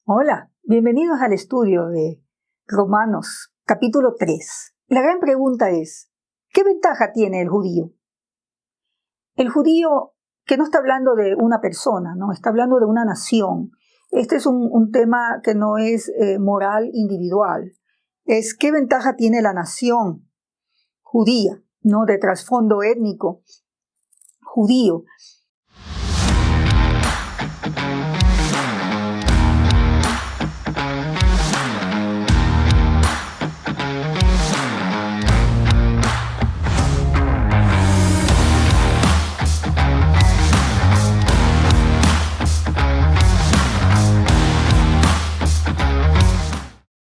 Hola, bienvenidos al estudio de Romanos, capítulo 3. La gran pregunta es, ¿qué ventaja tiene el judío? El judío, que no está hablando de una persona, no, está hablando de una nación. Este es un tema que no es moral individual. Es qué ventaja tiene la nación judía, ¿no? De trasfondo étnico judío.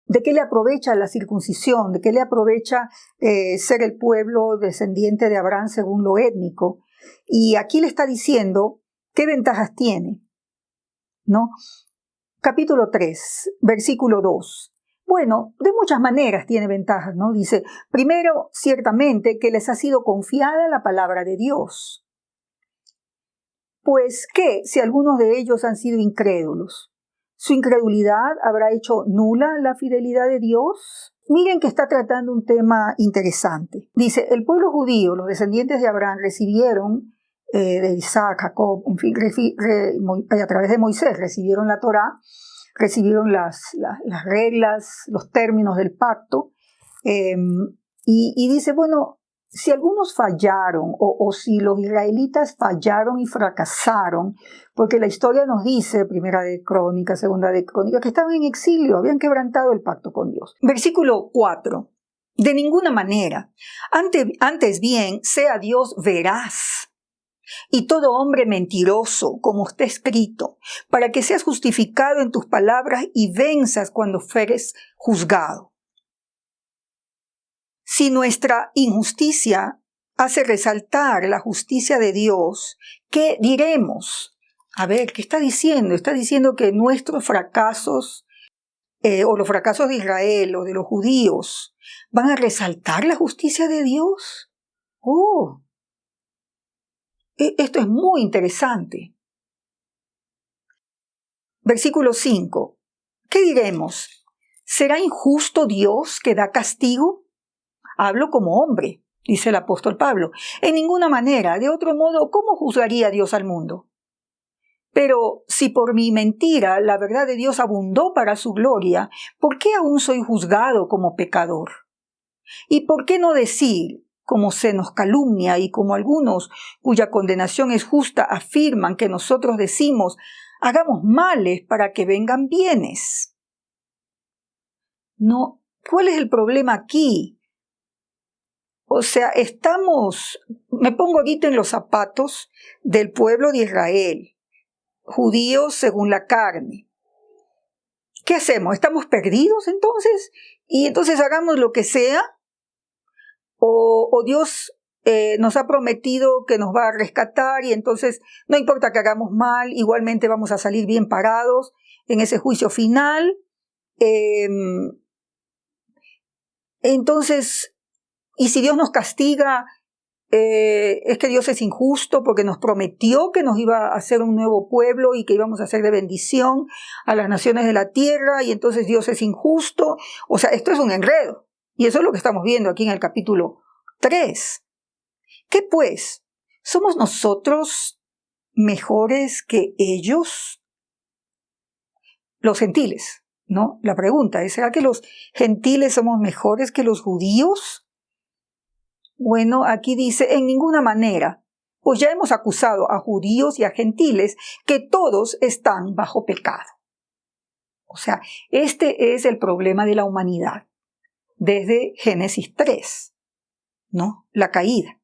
¿De qué le aprovecha la circuncisión? ¿De qué le aprovecha ser el pueblo descendiente de Abraham según lo étnico? Y aquí le está diciendo qué ventajas tiene, ¿no? Capítulo 3, versículo 2. Bueno, de muchas maneras tiene ventajas, ¿no? Dice, primero, ciertamente que les ha sido confiada la palabra de Dios. Pues, ¿qué si algunos de ellos han sido incrédulos? ¿Su incredulidad habrá hecho nula la fidelidad de Dios? Miren que está tratando un tema interesante. Dice, el pueblo judío, los descendientes de Abraham, recibieron de Isaac, Jacob, en fin, a través de Moisés, recibieron la Torá, recibieron las reglas, los términos del pacto, y dice, bueno, si algunos fallaron o si los israelitas fallaron y fracasaron, porque la historia nos dice, primera de Crónicas, segunda de Crónicas, que estaban en exilio, habían quebrantado el pacto con Dios. Versículo 4. De ninguna manera, antes bien, sea Dios veraz y todo hombre mentiroso, como está escrito, para que seas justificado en tus palabras y venzas cuando fueres juzgado. Si nuestra injusticia hace resaltar la justicia de Dios, ¿qué diremos? A ver, ¿qué está diciendo? Está diciendo que nuestros fracasos, o los fracasos de Israel o de los judíos, ¿van a resaltar la justicia de Dios? Oh, esto es muy interesante. Versículo 5. ¿Qué diremos? ¿Será injusto Dios que da castigo? Hablo como hombre, dice el apóstol Pablo. En ninguna manera, de otro modo, ¿cómo juzgaría Dios al mundo? Pero si por mi mentira la verdad de Dios abundó para su gloria, ¿por qué aún soy juzgado como pecador? ¿Y por qué no decir, como se nos calumnia y como algunos cuya condenación es justa afirman que nosotros decimos, hagamos males para que vengan bienes? No, ¿cuál es el problema aquí? O sea, me pongo ahorita en los zapatos del pueblo de Israel, judíos según la carne. ¿Qué hacemos? ¿Estamos perdidos entonces? ¿Y entonces hagamos lo que sea? ¿O Dios nos ha prometido que nos va a rescatar y entonces no importa que hagamos mal, igualmente vamos a salir bien parados en ese juicio final? Entonces, y si Dios nos castiga, es que Dios es injusto porque nos prometió que nos iba a hacer un nuevo pueblo y que íbamos a ser de bendición a las naciones de la tierra y entonces Dios es injusto. O sea, esto es un enredo y eso es lo que estamos viendo aquí en el capítulo 3. ¿Qué pues? ¿Somos nosotros mejores que ellos? Los gentiles, ¿no? La pregunta es, ¿será que los gentiles somos mejores que los judíos? Bueno, aquí dice, en ninguna manera, pues ya hemos acusado a judíos y a gentiles que todos están bajo pecado. O sea, este es el problema de la humanidad desde Génesis 3, ¿no? La caída.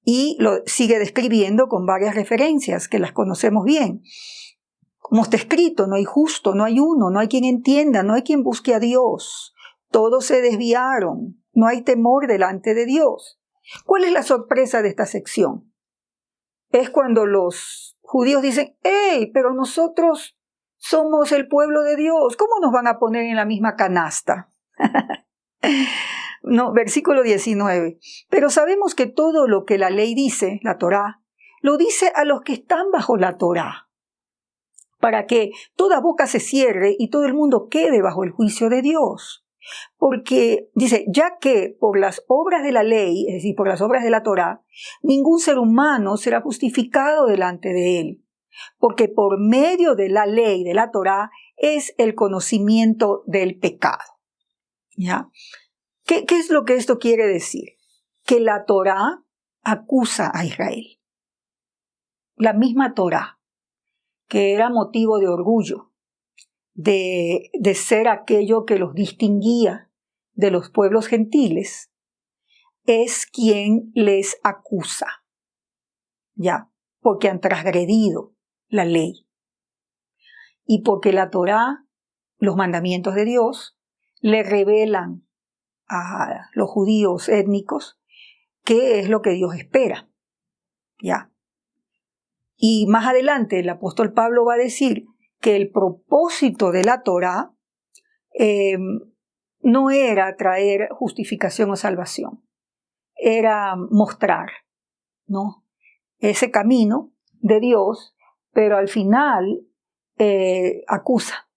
Y lo sigue describiendo con varias referencias que las conocemos bien. Como está escrito, no hay justo, no hay uno, no hay quien entienda, no hay quien busque a Dios. Todos se desviaron. No hay temor delante de Dios. ¿Cuál es la sorpresa de esta sección? Es cuando los judíos dicen, ¡hey, pero nosotros somos el pueblo de Dios! ¿Cómo nos van a poner en la misma canasta? No, versículo 19. Pero sabemos que todo lo que la ley dice, la Torá, lo dice a los que están bajo la Torá. para que toda boca se cierre y todo el mundo quede bajo el juicio de Dios. Porque dice, ya que por las obras de la ley, es decir, por las obras de la Torá, ningún ser humano será justificado delante de él. Porque por medio de la ley, de la Torá, es el conocimiento del pecado. ¿Ya? ¿Qué es lo que esto quiere decir? Que la Torá acusa a Israel. La misma Torá, que era motivo de orgullo, de ser aquello que los distinguía de los pueblos gentiles, es quien les acusa, ya, porque han transgredido la ley y porque la Torá, los mandamientos de Dios, le revelan a los judíos étnicos qué es lo que Dios espera, ya. Y más adelante el apóstol Pablo va a decir que el propósito de la Torá no era traer justificación o salvación, era mostrar, ¿no?, ese camino de Dios, pero al final acusa,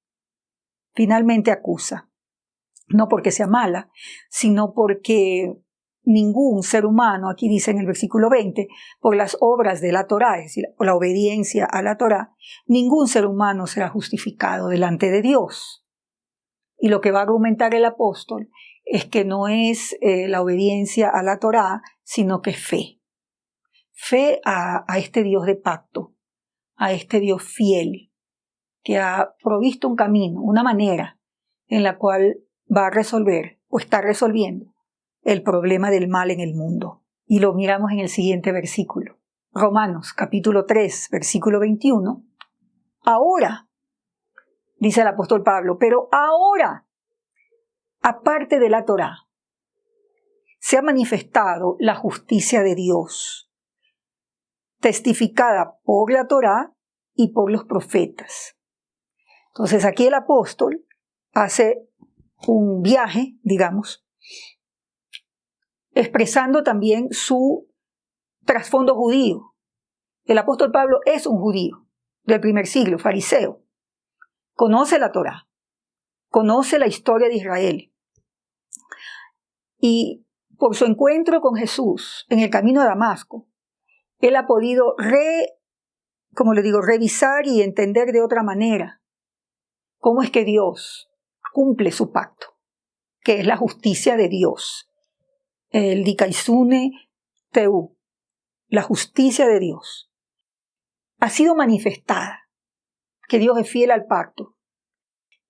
finalmente acusa, no porque sea mala, sino porque ningún ser humano, aquí dice en el versículo 20, por las obras de la Torá, es decir, por la obediencia a la Torá, ningún ser humano será justificado delante de Dios. Y lo que va a argumentar el apóstol es que no es la obediencia a la Torá, sino que fe. Fe a este Dios de pacto, a este Dios fiel, que ha provisto un camino, una manera en la cual va a resolver o está resolviendo el problema del mal en el mundo. Y lo miramos en el siguiente versículo. Romanos capítulo 3, versículo 21. Ahora, dice el apóstol Pablo, pero ahora, aparte de la Torá, se ha manifestado la justicia de Dios, testificada por la Torá y por los profetas. Entonces aquí el apóstol hace un viaje, digamos, expresando también su trasfondo judío. El apóstol Pablo es un judío del primer siglo, fariseo. Conoce la Torá, conoce la historia de Israel. Y por su encuentro con Jesús en el camino a Damasco, él ha podido revisar y entender de otra manera cómo es que Dios cumple su pacto, que es la justicia de Dios. El dikaisune teu, la justicia de Dios, ha sido manifestada, que Dios es fiel al pacto,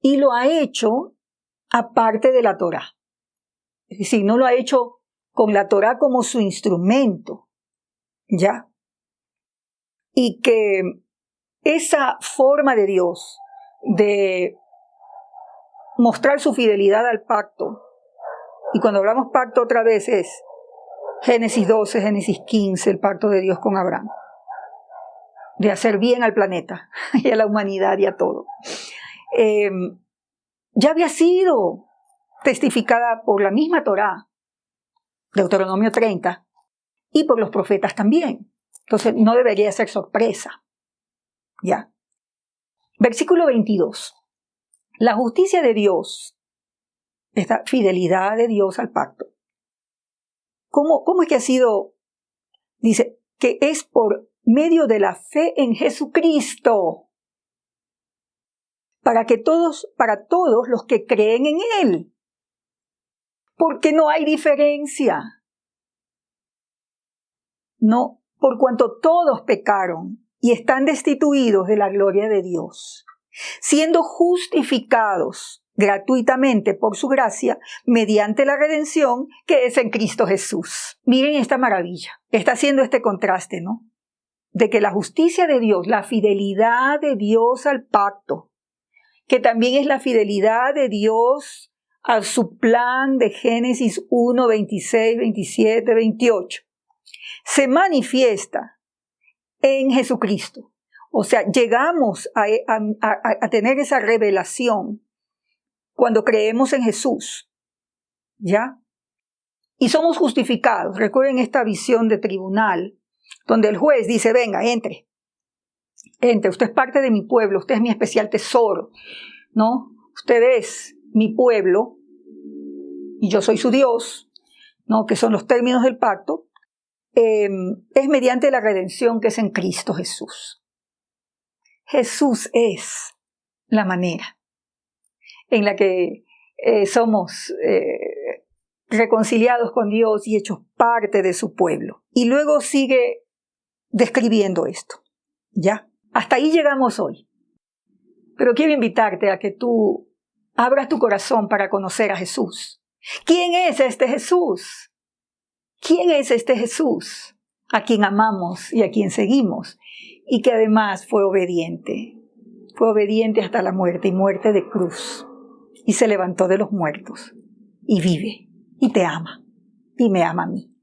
y lo ha hecho aparte de la Torá. Es decir, no lo ha hecho con la Torá como su instrumento, ¿ya? Y que esa forma de Dios de mostrar su fidelidad al pacto, y cuando hablamos pacto otra vez es Génesis 12, Génesis 15, el pacto de Dios con Abraham, de hacer bien al planeta y a la humanidad y a todo, ya había sido testificada por la misma Torá, Deuteronomio 30, y por los profetas también. Entonces no debería ser sorpresa. ¿Ya? Versículo 22. La justicia de Dios, esta fidelidad de Dios al pacto, ¿cómo es que ha sido? Dice que es por medio de la fe en Jesucristo, para todos los que creen en Él, porque no hay diferencia. No, por cuanto todos pecaron y están destituidos de la gloria de Dios, siendo justificados gratuitamente por su gracia mediante la redención que es en Cristo Jesús. Miren esta maravilla, está haciendo este contraste, ¿no? De que la justicia de Dios, la fidelidad de Dios al pacto, que también es la fidelidad de Dios a su plan de Génesis 1, 26, 27, 28, se manifiesta en Jesucristo. O sea, llegamos a tener esa revelación cuando creemos en Jesús, ¿ya? Y somos justificados. Recuerden esta visión de tribunal, donde el juez dice, venga, entre. Entre, usted es parte de mi pueblo, usted es mi especial tesoro, ¿no? Usted es mi pueblo y yo soy su Dios, ¿no? Que son los términos del pacto. Es mediante la redención que es en Cristo Jesús. Jesús es la manera en la que somos reconciliados con Dios y hechos parte de su pueblo. Y luego sigue describiendo esto. Ya, hasta ahí llegamos hoy. Pero quiero invitarte a que tú abras tu corazón para conocer a Jesús. ¿Quién es este Jesús? ¿Quién es este Jesús a quien amamos y a quien seguimos? Y que además fue obediente hasta la muerte y muerte de cruz. Y se levantó de los muertos y vive y te ama y me ama a mí.